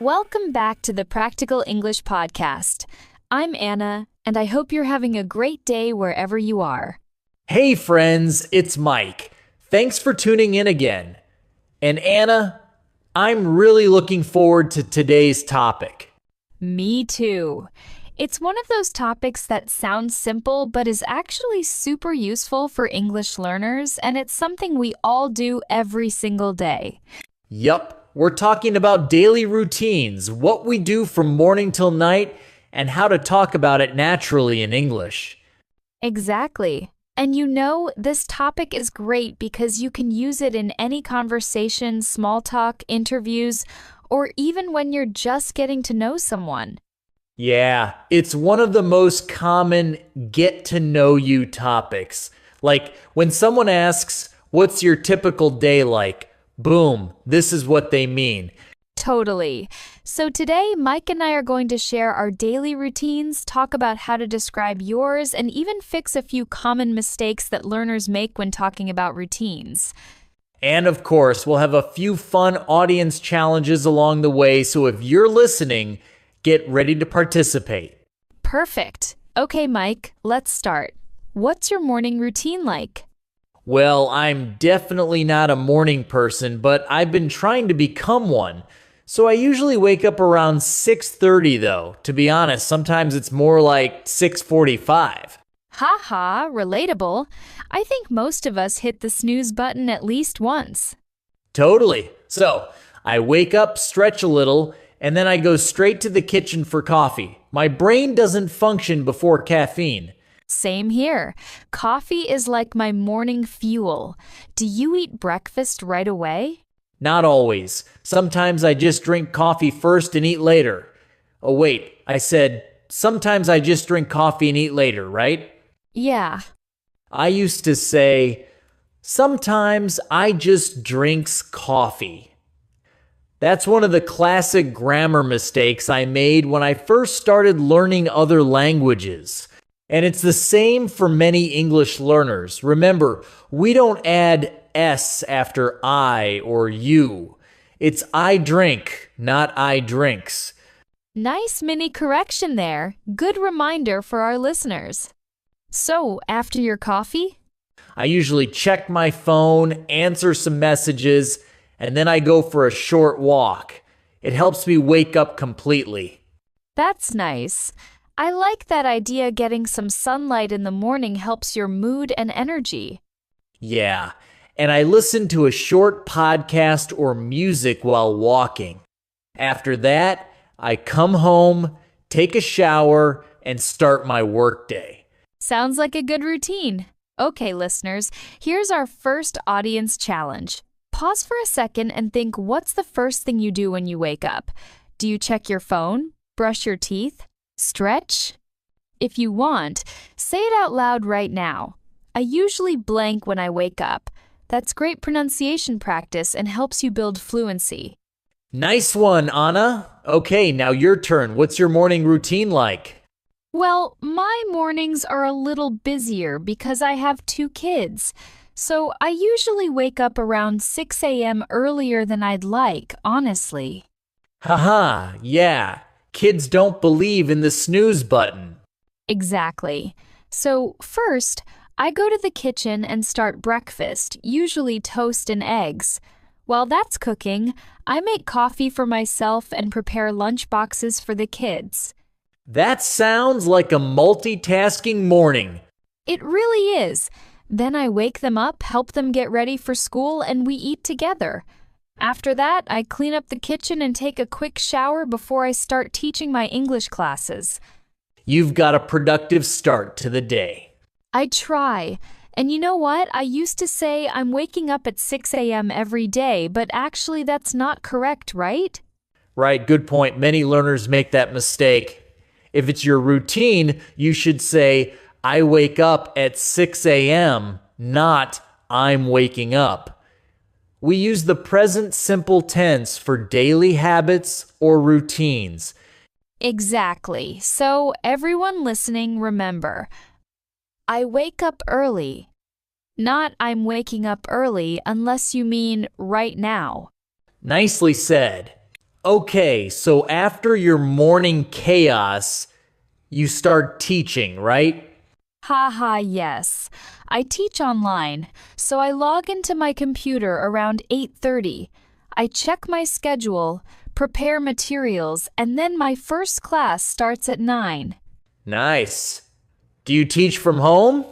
Welcome back to the Practical English Podcast. I'm Anna, and I hope you're having a great day wherever you are. Hey friends, it's Mike. Thanks for tuning in again. And Anna, I'm really looking forward to today's topic. Me too. It's one of those topics that sounds simple but is actually super useful for English learners, and it's something we all do every single day. Yup. We're talking about daily routines, what we do from morning till night, and how to talk about it naturally in English. Exactly. And you know, this topic is great because you can use it in any conversation, small talk, interviews, or even when you're just getting to know someone. Yeah, it's one of the most common get to know you topics. Like when someone asks, "What's your typical day like?" Boom, this is what they mean. Totally. So today, Mike and I are going to share our daily routines, talk about how to describe yours, and even fix a few common mistakes that learners make when talking about routines. And of course, we'll have a few fun audience challenges along the way, so if you're listening, get ready to participate. Perfect. Okay, Mike, let's start. What's your morning routine like? Well, I'm definitely not a morning person, but I've been trying to become one. So I usually wake up around 6:30 though. To be honest, sometimes it's more like 6:45. Haha, relatable. I think most of us hit the snooze button at least once. Totally. So I wake up, stretch a little, and then I go straight to the kitchen for coffee. My brain doesn't function before caffeine. Same here. Coffee is like my morning fuel. Do you eat breakfast right away? Not always. Sometimes I just drink coffee first and eat later. Oh wait, I said sometimes I just drink coffee and eat later, right? Yeah. I used to say sometimes I just drinks coffee. That's one of the classic grammar mistakes I made when I first started learning other languages. And it's the same for many English learners. Remember, we don't add S after I or you. It's I drink, not I drinks. Nice mini correction there. Good reminder for our listeners. So, after your coffee? I usually check my phone, answer some messages, and then I go for a short walk. It helps me wake up completely. That's nice. I like that idea. Getting some sunlight in the morning helps your mood and energy. Yeah, and I listen to a short podcast or music while walking. After that, I come home, take a shower, and start my workday. Sounds like a good routine. Okay, listeners, here's our first audience challenge. Pause for a second and think, what's the first thing you do when you wake up? Do you check your phone? Brush your teeth? Stretch? If you want, say it out loud right now. I usually blank when I wake up. That's great pronunciation practice and helps you build fluency. Nice one, Anna. Okay, now your turn. What's your morning routine like? Well, my mornings are a little busier because I have 2 kids. So I usually wake up around 6 a.m. earlier than I'd like, honestly. Haha, yeah. Kids don't believe in the snooze button. Exactly. So first, I go to the kitchen and start breakfast, usually toast and eggs. While that's cooking, I make coffee for myself and prepare lunch boxes for the kids. That sounds like a multitasking morning. It really is. Then I wake them up, help them get ready for school, and we eat together. After that, I clean up the kitchen and take a quick shower before I start teaching my English classes. You've got a productive start to the day. I try. And you know what? I used to say I'm waking up at 6 a.m. every day, but actually that's not correct, right? Right, good point. Many learners make that mistake. If it's your routine, you should say, I wake up at 6 a.m., not I'm waking up. We use the present simple tense for daily habits or routines. Exactly. So everyone listening, remember, I wake up early. Not I'm waking up early unless you mean right now. Nicely said. Okay, so after your morning chaos, you start teaching, right? Haha, yes. I teach online, so I log into my computer around 8:30. I check my schedule, prepare materials, and then my first class starts at 9. Nice. Do you teach from home?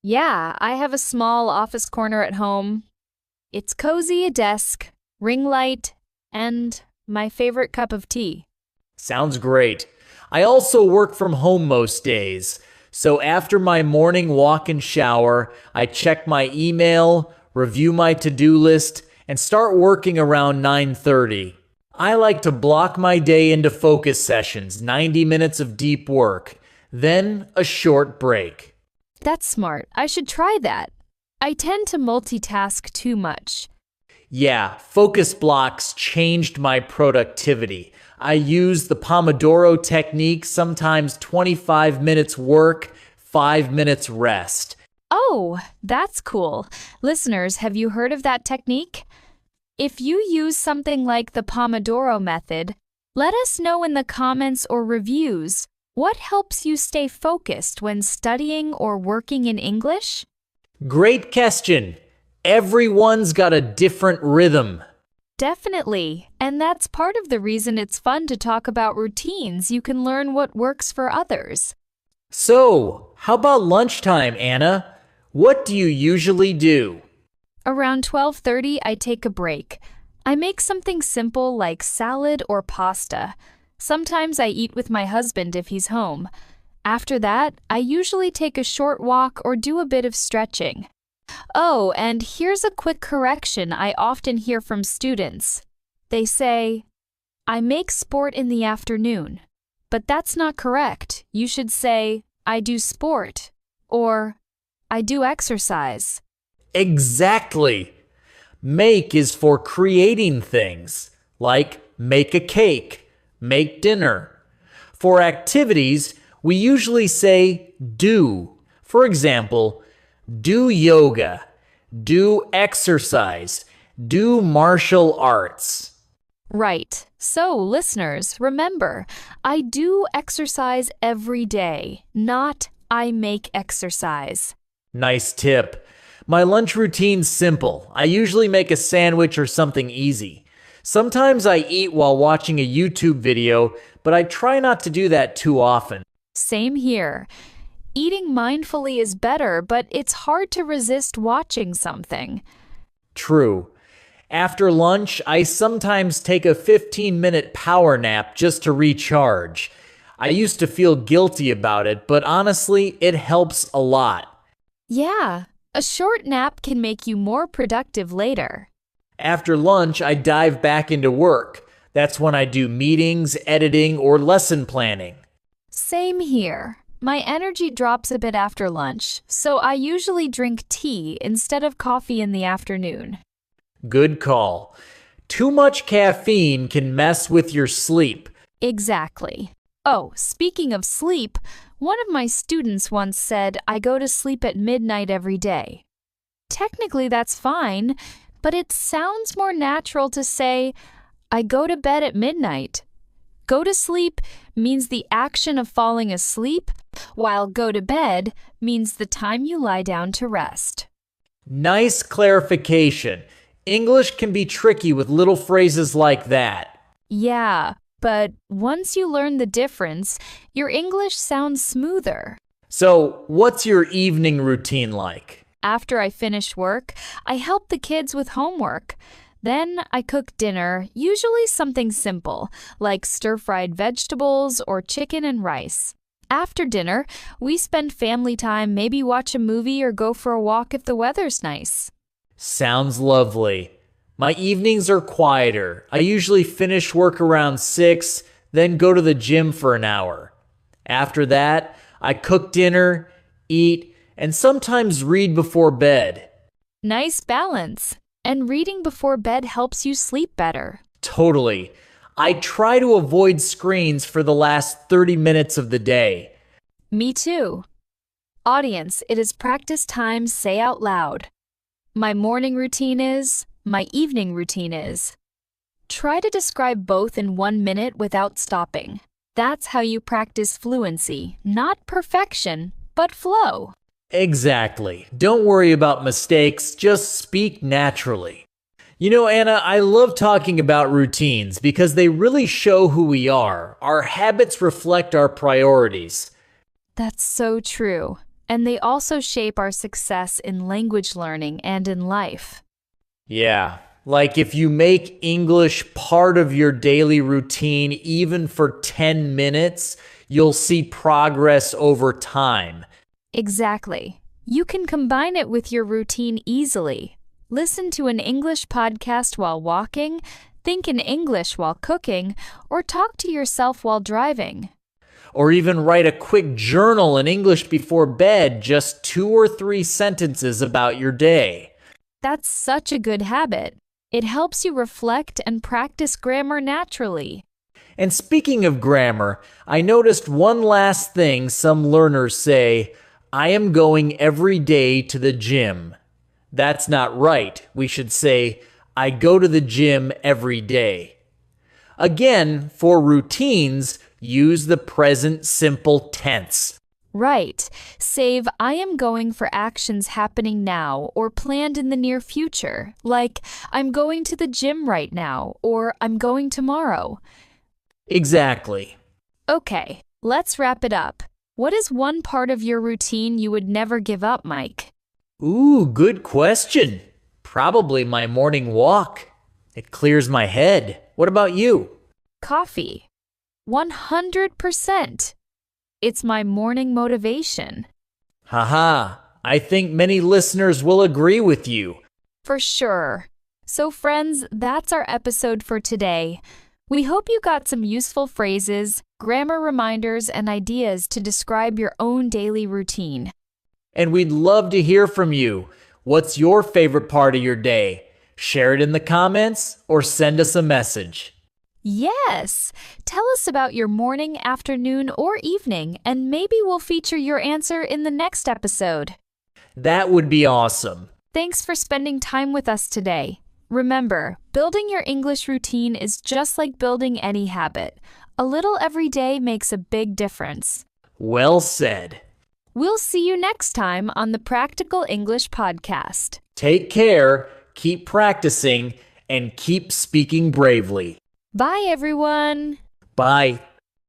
Yeah, I have a small office corner at home. It's cozy, a desk, ring light, and my favorite cup of tea. Sounds great. I also work from home most days. So after my morning walk and shower, I check my email, review my to-do list, and start working around 9:30. I like to block my day into focus sessions, 90 minutes of deep work, then a short break. That's smart. I should try that. I tend to multitask too much. Yeah, focus blocks changed my productivity. I use the Pomodoro technique, sometimes 25 minutes work, 5 minutes rest. Oh, that's cool. Listeners, have you heard of that technique? If you use something like the Pomodoro method, let us know in the comments or reviews what helps you stay focused when studying or working in English. Great question. Everyone's got a different rhythm. Definitely, and that's part of the reason it's fun to talk about routines. You can learn what works for others. So, how about lunchtime, Anna? What do you usually do? Around 12:30, I take a break. I make something simple like salad or pasta. Sometimes I eat with my husband if he's home. After that, I usually take a short walk or do a bit of stretching. Oh, and here's a quick correction I often hear from students. They say, I make sport in the afternoon. But that's not correct. You should say, I do sport, or I do exercise. Exactly. Make is for creating things, like make a cake, make dinner. For activities, we usually say do. For example, do yoga, do exercise, do martial arts. Right. So, listeners, remember, I do exercise every day, not I make exercise. Nice tip. My lunch routine's simple. I usually make a sandwich or something easy. Sometimes I eat while watching a YouTube video, but I try not to do that too often. Same here. Eating mindfully is better, but it's hard to resist watching something. True. After lunch, I sometimes take a 15-minute power nap just to recharge. I used to feel guilty about it, but honestly, it helps a lot. Yeah, a short nap can make you more productive later. After lunch, I dive back into work. That's when I do meetings, editing, or lesson planning. Same here. My energy drops a bit after lunch, so I usually drink tea instead of coffee in the afternoon. Good call. Too much caffeine can mess with your sleep. Exactly. Oh, speaking of sleep, one of my students once said I go to sleep at midnight every day. Technically, that's fine, but it sounds more natural to say I go to bed at midnight. Go to sleep means the action of falling asleep, while go to bed means the time you lie down to rest. Nice clarification. English can be tricky with little phrases like that. Yeah, but once you learn the difference, your English sounds smoother. So, what's your evening routine like? After I finish work, I help the kids with homework. Then I cook dinner, usually something simple, like stir-fried vegetables or chicken and rice. After dinner, we spend family time, maybe watch a movie or go for a walk if the weather's nice. Sounds lovely. My evenings are quieter. I usually finish work around 6, then go to the gym for an hour. After that, I cook dinner, eat, and sometimes read before bed. Nice balance. And reading before bed helps you sleep better. Totally. I try to avoid screens for the last 30 minutes of the day. Me too. Audience, it is practice time. Say out loud. My morning routine is, my evening routine is. Try to describe both in 1 minute without stopping. That's how you practice fluency, not perfection, but flow. Exactly. Don't worry about mistakes, just speak naturally. You know, Anna, I love talking about routines because they really show who we are. Our habits reflect our priorities. That's so true. And they also shape our success in language learning and in life. Yeah, like if you make English part of your daily routine, even for 10 minutes, you'll see progress over time. Exactly. You can combine it with your routine easily. Listen to an English podcast while walking, think in English while cooking, or talk to yourself while driving. Or even write a quick journal in English before bed, just 2 or 3 sentences about your day. That's such a good habit. It helps you reflect and practice grammar naturally. And speaking of grammar, I noticed one last thing some learners say: I am going every day to the gym. That's not right. We should say, I go to the gym every day. Again, for routines, use the present simple tense. Right. Save I am going for actions happening now or planned in the near future, like I'm going to the gym right now or I'm going tomorrow. Exactly. Okay, let's wrap it up. What is one part of your routine you would never give up, Mike? Ooh, good question. Probably my morning walk. It clears my head. What about you? Coffee. 100%. It's my morning motivation. Haha, I think many listeners will agree with you. For sure. So friends, that's our episode for today. We hope you got some useful phrases, grammar reminders, and ideas to describe your own daily routine. And we'd love to hear from you. What's your favorite part of your day? Share it in the comments or send us a message. Yes! Tell us about your morning, afternoon, or evening, and maybe we'll feature your answer in the next episode. That would be awesome. Thanks for spending time with us today. Remember, building your English routine is just like building any habit. A little every day makes a big difference. Well said. We'll see you next time on the Practical English Podcast. Take care, keep practicing, and keep speaking bravely. Bye, everyone. Bye.